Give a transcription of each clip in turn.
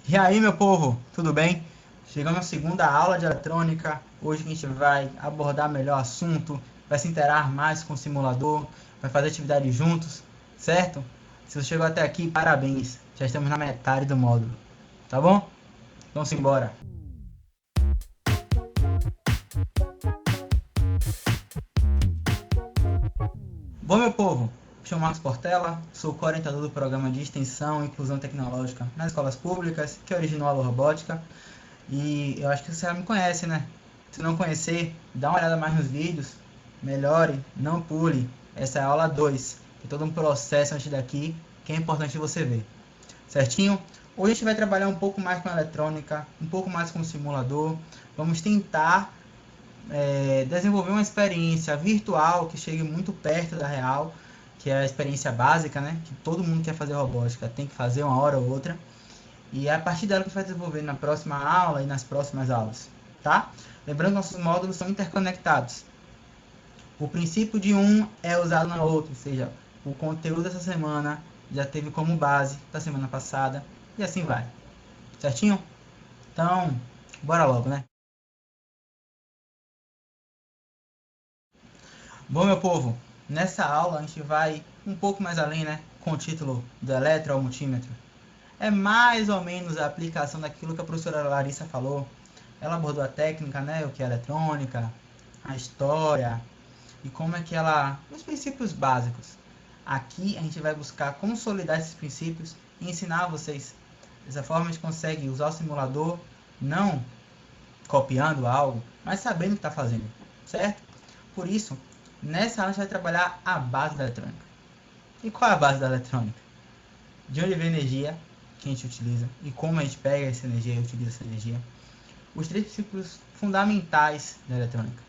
E aí, meu povo, tudo bem? Chegamos à segunda aula de eletrônica. Hoje a gente vai abordar melhor o assunto, vai se interar mais com o simulador, vai fazer atividade juntos, certo? Se você chegou até aqui, parabéns. Já estamos na metade do módulo, tá bom? Vamos embora. Bom, meu povo, me chamo Marcos Portela, sou co-orientador do programa de extensão e inclusão tecnológica nas escolas públicas, que originou a Alô Robótica. E eu acho que você já me conhece, né? Se não conhecer, dá uma olhada mais nos vídeos, melhore, não pule. Essa é a aula 2. Tem todo um processo antes daqui que é importante você ver. Certinho? Hoje a gente vai trabalhar um pouco mais com a eletrônica, um pouco mais com o simulador. Vamos tentar desenvolver uma experiência virtual que chegue muito perto da real, que é a experiência básica, né? Que todo mundo quer fazer robótica, tem que fazer uma hora ou outra. E é a partir dela que a gente vai desenvolver na próxima aula e nas próximas aulas, tá? Lembrando que nossos módulos são interconectados. O princípio de um é usado no outro, ou seja, o conteúdo dessa semana já teve como base da semana passada e assim vai. Certinho? Então, bora logo, né? Bom, meu povo, nessa aula a gente vai um pouco mais além, né? Com o título do eletro ao multímetro. É mais ou menos a aplicação daquilo que a professora Larissa falou. Ela abordou a técnica, né, o que é eletrônica, a história e como é que ela, os princípios básicos. Aqui a gente vai buscar consolidar esses princípios e ensinar a vocês. Dessa forma a gente consegue usar o simulador não copiando algo, mas sabendo o que está fazendo, certo? Por isso, nessa aula a gente vai trabalhar a base da eletrônica. E qual é a base da eletrônica? De onde vem a energia que a gente utiliza e como a gente pega essa energia e utiliza essa energia. Os três princípios fundamentais da eletrônica.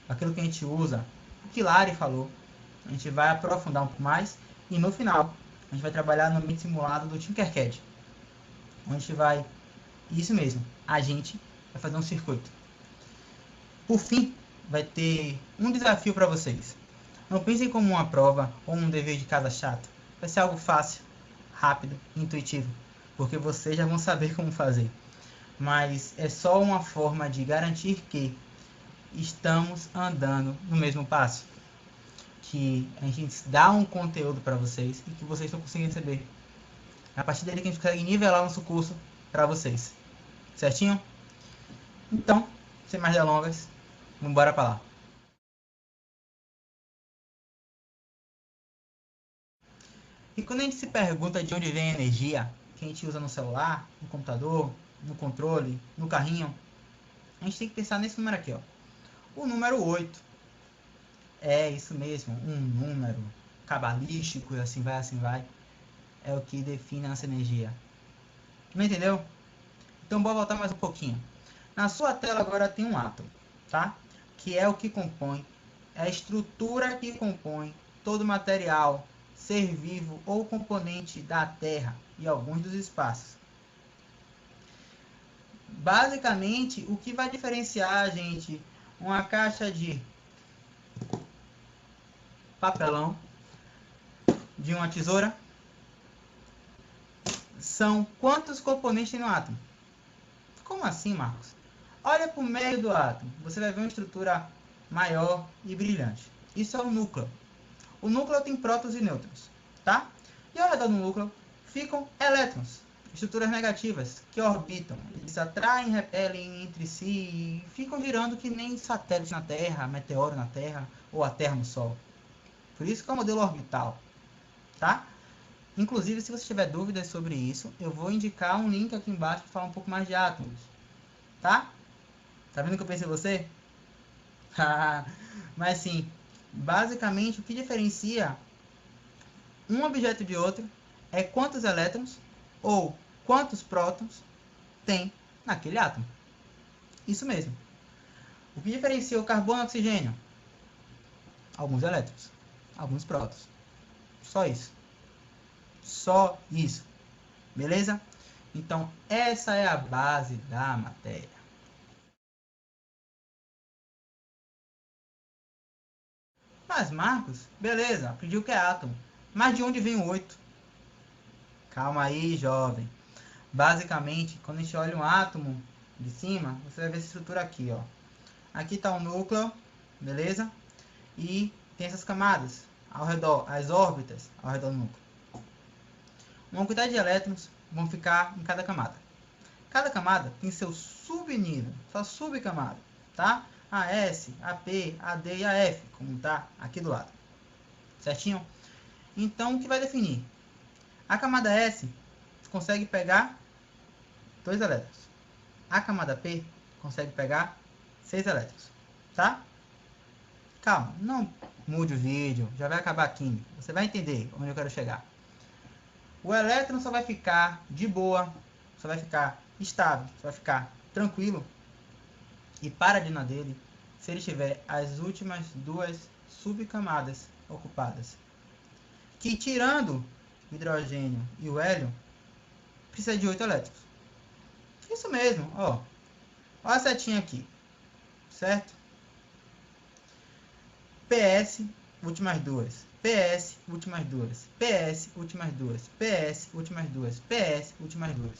Aquilo que a gente usa, o que Lari falou, a gente vai aprofundar um pouco mais e no final a gente vai trabalhar no ambiente simulado do Tinkercad, onde a gente vai, isso mesmo, a gente vai fazer um circuito. Por fim, vai ter um desafio para vocês. Não pensem como uma prova ou um dever de casa chato. Vai ser algo fácil, rápido, intuitivo, porque vocês já vão saber como fazer. Mas é só uma forma de garantir que estamos andando no mesmo passo. Que a gente dá um conteúdo para vocês e que vocês estão conseguindo receber. É a partir dele que a gente consegue nivelar nosso curso para vocês. Certinho? Então, sem mais delongas, vamos embora para lá. E quando a gente se pergunta de onde vem a energia que a gente usa no celular, no computador, no controle, no carrinho, a gente tem que pensar nesse número aqui, ó. O número 8. É isso mesmo, um número cabalístico e assim vai, assim vai. É o que define a nossa energia. Não entendeu? Então bora voltar mais um pouquinho. Na sua tela agora tem um átomo, tá? Que é o que compõe, é a estrutura que compõe todo material, ser vivo ou componente da Terra e alguns dos espaços. Basicamente, o que vai diferenciar a gente uma caixa de papelão de uma tesoura são quantos componentes tem no átomo. Como assim, Marcos? Olha para o meio do átomo, você vai ver uma estrutura maior e brilhante. Isso é o núcleo. O núcleo tem prótons e nêutrons, tá? E ao redor do núcleo ficam elétrons, estruturas negativas, que orbitam. Eles atraem, repelem entre si e ficam girando que nem satélite na Terra, meteoro na Terra ou a Terra no Sol. Por isso que é o modelo orbital, tá? Inclusive, se você tiver dúvidas sobre isso, eu vou indicar um link aqui embaixo que fala um pouco mais de átomos, tá? Tá vendo o que eu pensei em você? Mas sim, basicamente o que diferencia um objeto de outro é quantos elétrons ou quantos prótons tem naquele átomo. Isso mesmo. O que diferencia o carbono e o oxigênio? Alguns elétrons, alguns prótons. Só isso. Só isso. Beleza? Então, essa é a base da matéria. Mas, Marcos, beleza, aprendi o que é átomo. Mas de onde vem o 8? Calma aí, jovem. Basicamente, quando a gente olha um átomo de cima, você vai ver essa estrutura aqui, ó. Aqui está o núcleo, beleza? E tem essas camadas ao redor, as órbitas ao redor do núcleo. Uma quantidade de elétrons vão ficar em cada camada. Cada camada tem seu subnível, sua subcamada, tá? A S, a P, a D e a F, como tá aqui do lado. Certinho? Então, o que vai definir? A camada S consegue pegar 2 elétrons. A camada P consegue pegar 6 elétrons, tá? Calma, não mude o vídeo, já vai acabar a química. Você vai entender onde eu quero chegar. O elétron só vai ficar de boa, só vai ficar estável, só vai ficar tranquilo e paradina dele se ele tiver as últimas 2 subcamadas ocupadas. Que tirando o hidrogênio e o hélio, precisa de 8 elétrons. Isso mesmo, ó. Olha a setinha aqui, certo? PS, últimas 2. PS, últimas 2. PS, últimas 2. PS, últimas 2. PS, últimas 2.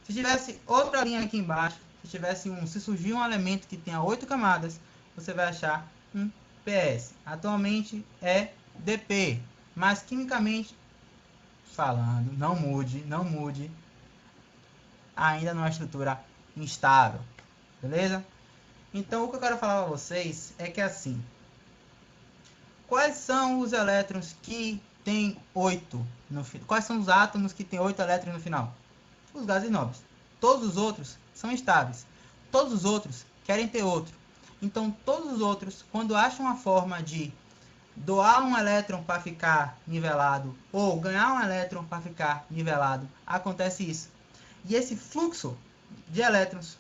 Se tivesse outra linha aqui embaixo, se surgir um elemento que tenha 8 camadas, você vai achar um PS. Atualmente é DP, mas quimicamente falando, não mude, ainda não é uma estrutura instável, beleza? Então o que eu quero falar para vocês é que assim, quais são os elétrons que tem 8 no final? Quais são os átomos que tem 8 elétrons no final? Os gases nobres. Todos os outros são estáveis. Todos os outros querem ter outro. Então, todos os outros, quando acham uma forma de doar um elétron para ficar nivelado ou ganhar um elétron para ficar nivelado, acontece isso. E esse fluxo de elétrons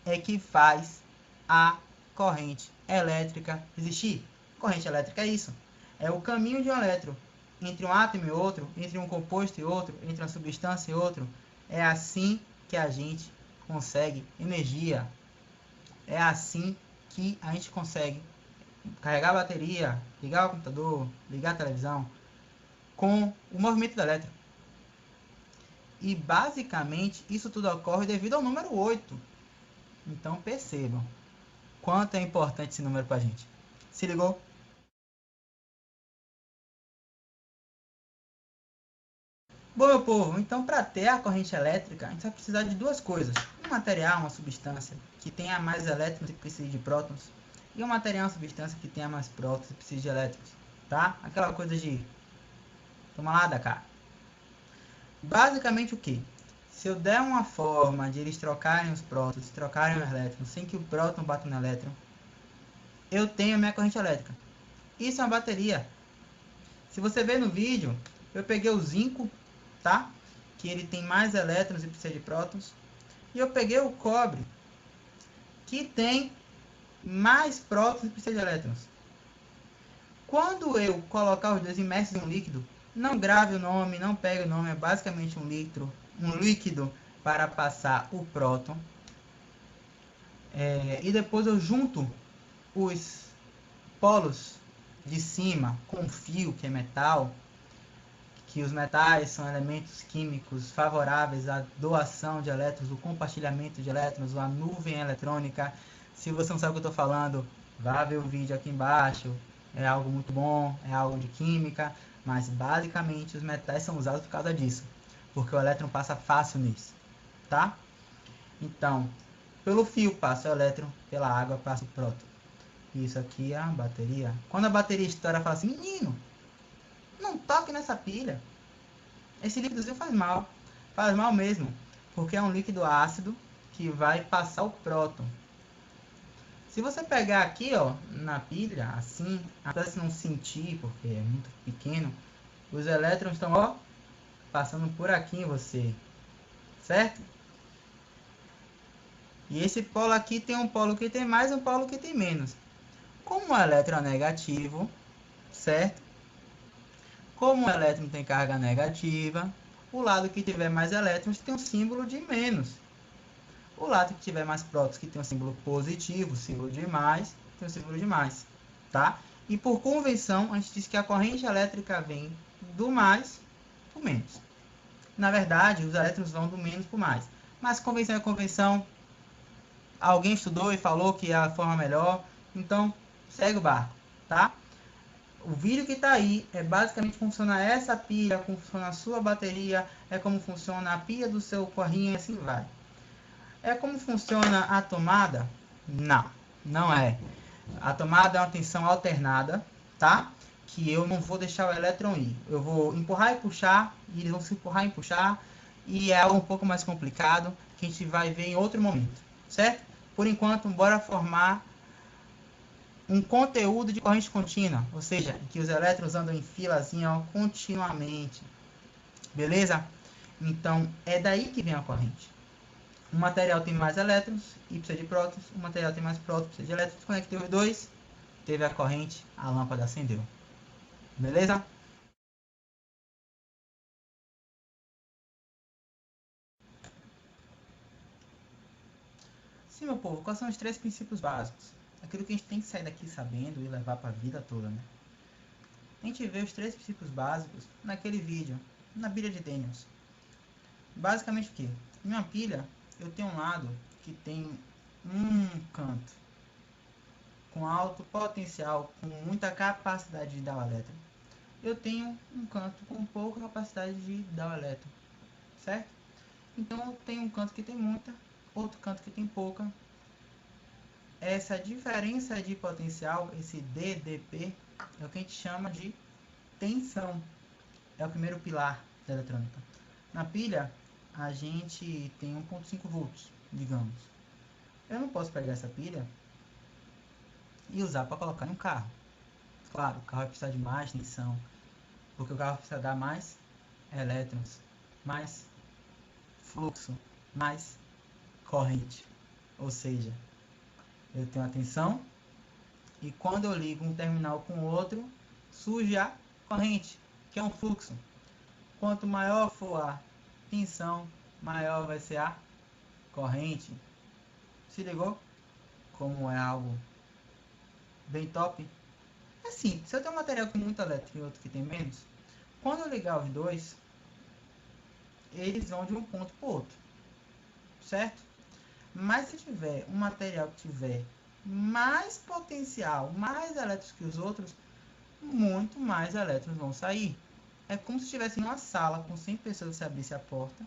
é que faz a corrente elétrica existir. Corrente elétrica é isso. É o caminho de um elétron entre um átomo e outro, entre um composto e outro, entre uma substância e outro. É assim que a gente consegue energia. É assim que a gente consegue carregar a bateria, ligar o computador, ligar a televisão com o movimento do elétron. E basicamente isso tudo ocorre devido ao número 8. Então percebam quanto é importante esse número para a gente. Se ligou? Bom, meu povo, então para ter a corrente elétrica, a gente vai precisar de duas coisas. Um material, uma substância que tenha mais elétrons e precise de prótons. E um material, uma substância que tenha mais prótons e precise de elétrons. Tá? Aquela coisa de... Toma lá, da cá. Basicamente o que? Se eu der uma forma de eles trocarem os prótons, trocarem os elétrons, sem que o próton bata no elétron, eu tenho a minha corrente elétrica. Isso é uma bateria. Se você ver no vídeo, eu peguei o zinco, tá? Que ele tem mais elétrons e precisa de prótons. E eu peguei o cobre, que tem mais prótons e precisa de elétrons. Quando eu colocar os dois imersos em um líquido, não grave o nome, não pegue o nome, é basicamente um líquido para passar o próton. E depois eu junto os polos de cima com fio, que é metal, que os metais são elementos químicos favoráveis à doação de elétrons, o compartilhamento de elétrons, a nuvem eletrônica. Se você não sabe o que eu estou falando, vá ver o vídeo aqui embaixo. É algo muito bom, é algo de química, mas basicamente os metais são usados por causa disso, porque o elétron passa fácil nisso, tá? Então, pelo fio passa o elétron, pela água passa o próton. Isso aqui é a bateria. Quando a bateria estoura, fala assim, menino, não toque nessa pilha. Esse líquidozinho faz mal. Faz mal mesmo, porque é um líquido ácido que vai passar o próton. Se você pegar aqui, ó, na pilha, assim, até se não sentir, porque é muito pequeno, os elétrons estão, ó, passando por aqui em você, certo? E esse polo aqui tem um polo que tem mais e um polo que tem menos. Como o elétron é negativo, certo? Como o elétron tem carga negativa, o lado que tiver mais elétrons tem um símbolo de menos. O lado que tiver mais prótons, que tem um símbolo positivo, símbolo de mais, tem um símbolo de mais, tá? E por convenção, a gente diz que a corrente elétrica vem do mais para o menos. Na verdade, os elétrons vão do menos para o mais. Mas convenção é convenção. Alguém estudou e falou que é a forma melhor. Então, segue o barco, tá? O vídeo que está aí é basicamente funciona essa pilha, como funciona a sua bateria, é como funciona a pilha do seu carrinho e assim vai. É como funciona a tomada? Não, não é. A tomada é uma tensão alternada, tá? Que eu não vou deixar o elétron ir. Eu vou empurrar e puxar, e eles vão se empurrar e puxar, e é algo um pouco mais complicado, que a gente vai ver em outro momento, certo? Por enquanto, bora formar um conteúdo de corrente contínua, ou seja, que os elétrons andam em filazinha ó, continuamente, beleza? Então, é daí que vem a corrente. Um material tem mais elétrons e precisa de prótons, o material tem mais prótons, precisa de elétrons, conectei os dois, teve a corrente, a lâmpada acendeu, beleza? Sim, meu povo, quais são os 3 princípios básicos? Aquilo que a gente tem que sair daqui sabendo e levar para a vida toda, né? A gente vê os 3 princípios básicos naquele vídeo, na pilha de Daniels. Basicamente o que? Em uma pilha, eu tenho um lado que tem um canto com alto potencial, com muita capacidade de dar o elétron. Eu tenho um canto com pouca capacidade de dar o elétron, certo? Então eu tenho um canto que tem muita, outro canto que tem pouca. Essa diferença de potencial, esse DDP, é o que a gente chama de tensão. É o primeiro pilar da eletrônica. Na pilha, a gente tem 1.5 volts, digamos. Eu não posso pegar essa pilha e usar para colocar em um carro. Claro, o carro vai precisar de mais tensão, porque o carro precisa dar mais elétrons, mais fluxo, mais corrente. Ou seja, eu tenho a tensão e quando eu ligo um terminal com o outro, surge a corrente, que é um fluxo. Quanto maior for a tensão, maior vai ser a corrente. Se ligou? Como é algo bem top? Assim, se eu tenho um material com muito elétrico e outro que tem menos, quando eu ligar os dois, eles vão de um ponto para o outro, certo? Mas se tiver um material que tiver mais potencial, mais elétrons que os outros, muito mais elétrons vão sair. É como se estivesse em uma sala com 100 pessoas, se abrisse a porta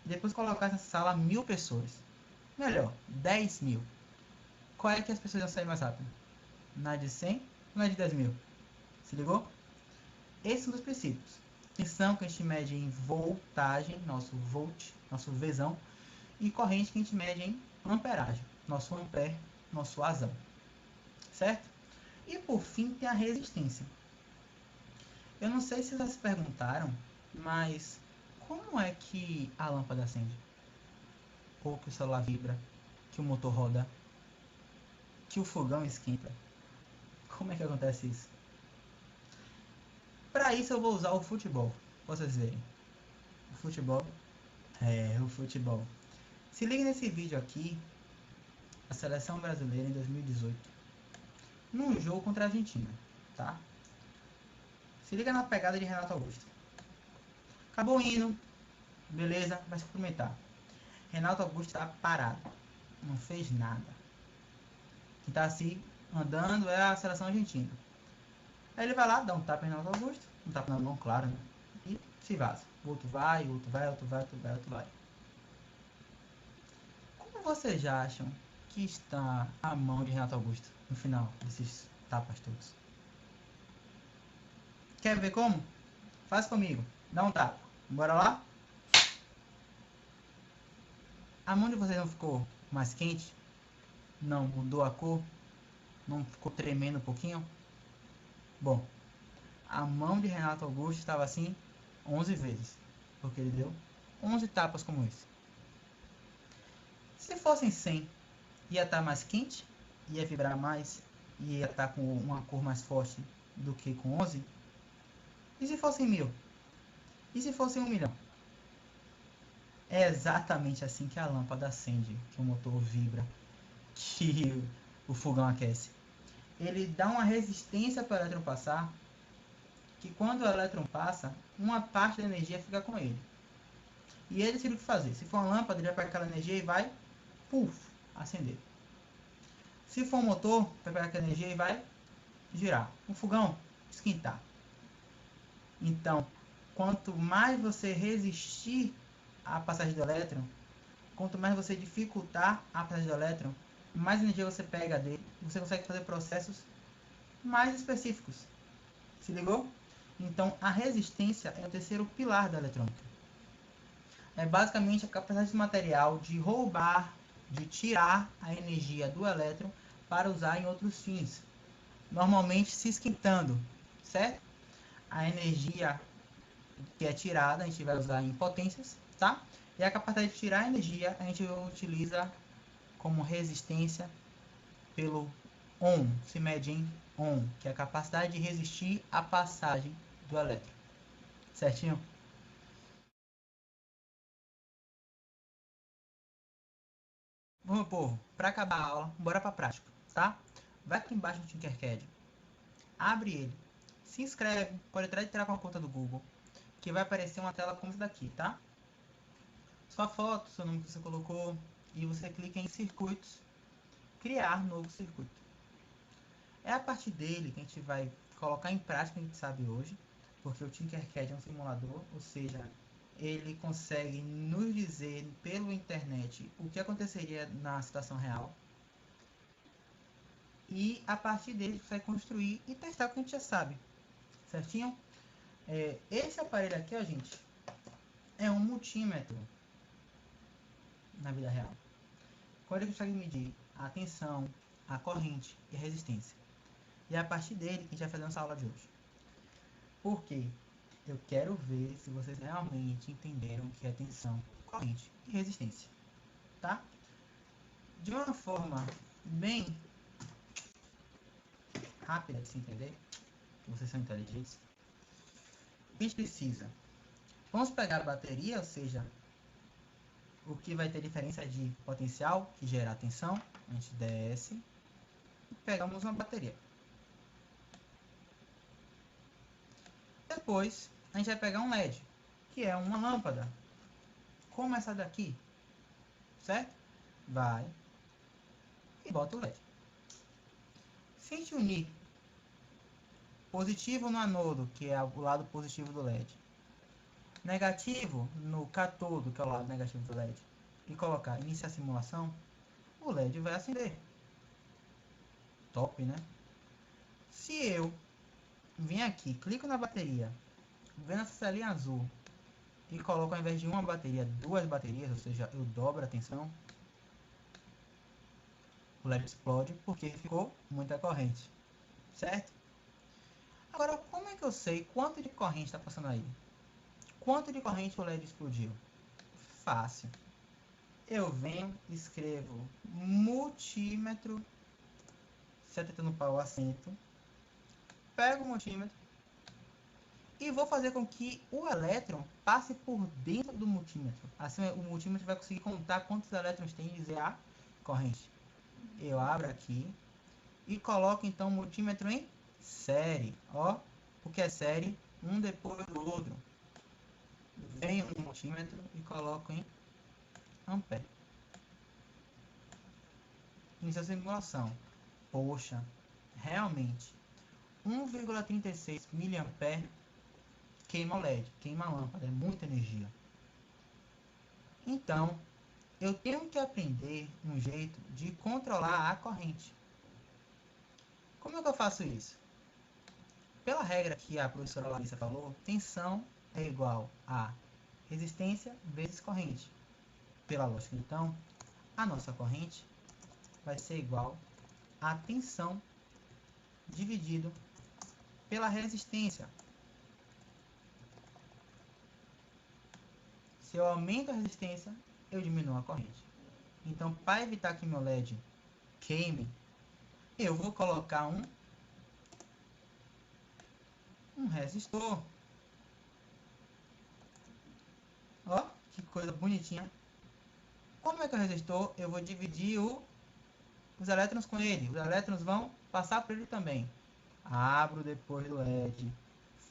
e depois colocasse nessa sala 1000 pessoas. Melhor, 10.000. Qual é que as pessoas vão sair mais rápido? Na de 100 ou na de 10.000? Se ligou? Esses são os princípios. Tensão que a gente mede em voltagem, nosso volt, nosso Vzão, e corrente que a gente mede em amperagem, nosso ampere, nosso Azão. Certo? E por fim tem a resistência. Eu não sei se vocês se perguntaram, mas como é que a lâmpada acende? Ou que o celular vibra, que o motor roda, que o fogão esquenta? Como é que acontece isso? Para isso eu vou usar o futebol, pra vocês verem. O futebol o futebol. Se liga nesse vídeo aqui, a seleção brasileira em 2018, num jogo contra a Argentina, tá? Se liga na pegada de Renato Augusto. Acabou indo, beleza, vai se cumprimentar. Renato Augusto tá parado, não fez nada. Quem tá assim, andando, é a seleção argentina. Aí ele vai lá, dá um tapa em Renato Augusto, um tapa na mão, claro, né? E se vaza. O outro vai, o outro vai, o outro vai, o outro vai, o outro vai. Como vocês acham que está a mão de Renato Augusto no final desses tapas todos? Quer ver como? Faz comigo. Dá um tapa. Bora lá? A mão de vocês não ficou mais quente? Não mudou a cor? Não ficou tremendo um pouquinho? Bom, a mão de Renato Augusto estava assim 11 vezes. Porque ele deu 11 tapas como esse. Se fossem 100, ia estar mais quente? Ia vibrar mais? Ia estar com uma cor mais forte do que com 11? E se fossem 1000? E se fossem 1 milhão? É exatamente assim que a lâmpada acende, que o motor vibra, que o fogão aquece. Ele dá uma resistência para o elétron passar que quando o elétron passa, uma parte da energia fica com ele. E ele decide o que fazer. Se for uma lâmpada, ele vai pegar aquela energia e vai, puf, acender. Se for um motor, vai pegar aquela energia e vai girar. Um fogão, esquentar. Então, quanto mais você resistir à passagem do elétron, quanto mais você dificultar a passagem do elétron, mais energia você pega dele. Você consegue fazer processos mais específicos. Se ligou? Então, a resistência é o terceiro pilar da eletrônica. É basicamente a capacidade do material de roubar, de tirar a energia do elétron para usar em outros fins. Normalmente se esquentando, certo? A energia que é tirada a gente vai usar em potências, tá? E a capacidade de tirar a energia a gente utiliza como resistência pelo Ohm, se mede em Ohm, que é a capacidade de resistir à passagem do elétron. Certinho? Bom, meu povo, para acabar a aula, bora para a prática, tá? Vai aqui embaixo no Tinkercad, abre ele, se inscreve, pode até entrar com a conta do Google, que vai aparecer uma tela como essa daqui, tá? Sua foto, seu nome que você colocou, e você clica em circuitos, criar novo circuito. É a partir dele que a gente vai colocar em prática o que a gente sabe hoje, porque o Tinkercad é um simulador, ou seja, ele consegue nos dizer pela internet o que aconteceria na situação real. E a partir dele você vai construir e testar o que a gente já sabe. Certinho? Esse aparelho aqui, ó, gente, é um multímetro na vida real. Quando ele consegue medir a tensão, a corrente e a resistência. E é a partir dele que a gente vai fazer nossa aula de hoje. Por quê? Eu quero ver se vocês realmente entenderam o que é tensão, corrente e resistência. Tá? De uma forma bem rápida de se entender, que vocês são inteligentes, a gente precisa. Vamos pegar a bateria, ou seja, o que vai ter diferença de potencial, que gera a tensão. A gente desce e pegamos uma bateria. Depois, a gente vai pegar um LED, que é uma lâmpada, como essa daqui, certo? Vai e bota o LED. Se a gente unir positivo no anodo, que é o lado positivo do LED, negativo no catodo, que é o lado negativo do LED, e colocar iniciar a simulação, o LED vai acender. Top, né? Se eu vim aqui, clico na bateria, vendo essa telinha azul, e coloco ao invés de uma bateria, duas baterias, ou seja, eu dobro a tensão, o LED explode porque ficou muita corrente, certo? Agora, como é que eu sei quanto de corrente está passando aí? Quanto de corrente o LED explodiu? Fácil. Eu venho, escrevo multímetro, 70 no pau acento, pego o multímetro e vou fazer com que o elétron passe por dentro do multímetro. Assim o multímetro vai conseguir contar quantos elétrons tem e dizer a corrente. Eu abro aqui e coloco então o multímetro em série. Ó, o que é série? Um depois do outro. Venho no multímetro e coloco em ampere. Inicia a simulação. Poxa, realmente 1,36 mA queima o LED, queima a lâmpada, é muita energia. Então, eu tenho que aprender um jeito de controlar a corrente. Como é que eu faço isso? Pela regra que a professora Larissa falou, tensão é igual a resistência vezes corrente. Pela lógica, então, a nossa corrente vai ser igual a tensão dividido pela resistência. Se eu aumento a resistência, eu diminuo a corrente. Então, para evitar que meu LED queime, eu vou colocar um resistor. Ó, que coisa bonitinha. Como é que o resistor? Eu vou dividir os elétrons com ele. Os elétrons vão passar por ele também. Abro depois do LED.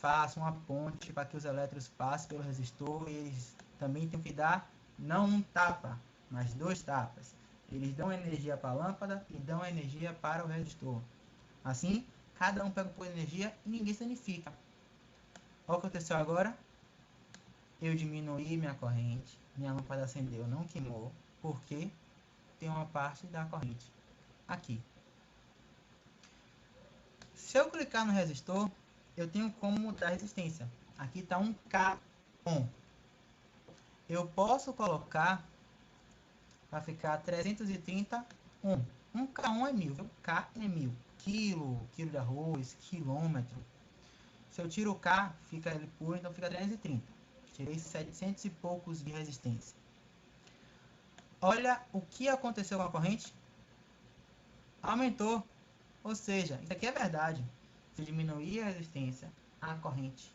faça uma ponte para que os elétrons passem pelo resistor, e eles também têm que dar, não um tapa, mas 2 tapas. Eles dão energia para a lâmpada e dão energia para o resistor. Assim, cada um pega um pouco de energia e ninguém se danifica. Olha o que aconteceu agora. Eu diminuí minha corrente, minha lâmpada acendeu, não queimou, porque tem uma parte da corrente aqui. Se eu clicar no resistor, eu tenho como mudar a resistência. Aqui está um K on. Eu posso colocar para ficar 330 ohm. Um K1 é 1000, viu? K é 1000. Quilo de arroz, quilômetro. Se eu tiro o K, fica ele puro, então fica 330. Tirei 700 e poucos de resistência. Olha o que aconteceu com a corrente. Aumentou. Ou seja, isso aqui é verdade. Se diminuir a resistência, a corrente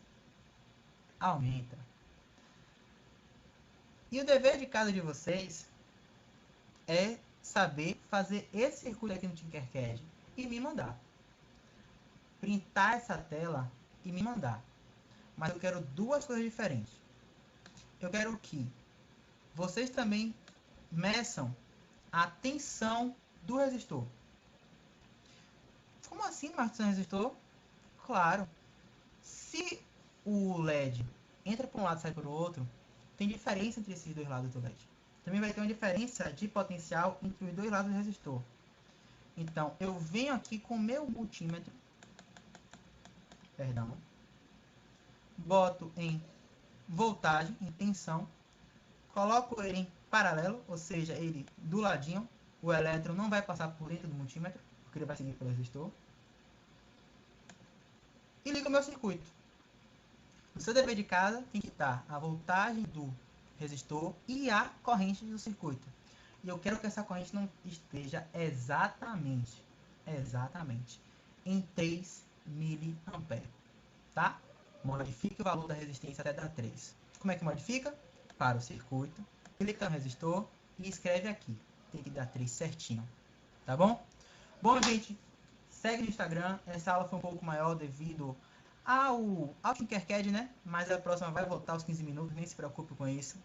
aumenta. E o dever de casa de vocês é saber fazer esse circuito aqui no Tinkercad e me mandar. Printar essa tela e me mandar. Mas eu quero duas coisas diferentes. Eu quero que vocês também meçam a tensão do resistor. Como assim, Marcos, resistor? Claro. Se o LED entra para um lado e sai para o outro, tem diferença entre esses dois lados do LED. Também vai ter uma diferença de potencial entre os dois lados do resistor. Então, eu venho aqui com o meu multímetro, boto em voltagem, em tensão, coloco ele em paralelo, ou seja, ele do ladinho, o elétron não vai passar por dentro do multímetro, porque ele vai seguir pelo resistor, e ligo o meu circuito. O seu dever de casa tem que estar a voltagem do resistor e a corrente do circuito. E eu quero que essa corrente não esteja exatamente em 3 mA, tá? Modifique o valor da resistência até dar 3. Como é que modifica? Para o circuito, clica no resistor e escreve aqui. Tem que dar 3 certinho, tá bom? Bom, gente, segue no Instagram. Essa aula foi um pouco maior devido ao Tinkercad, né? Mas a próxima vai voltar aos 15 minutos, nem se preocupe com isso.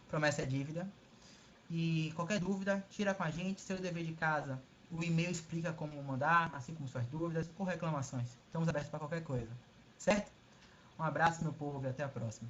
Promessa é dívida. E qualquer dúvida, tira com a gente. Seu dever de casa, o e-mail explica como mandar, assim como suas dúvidas ou reclamações. Estamos abertos para qualquer coisa, certo? Um abraço, meu povo, e até a próxima.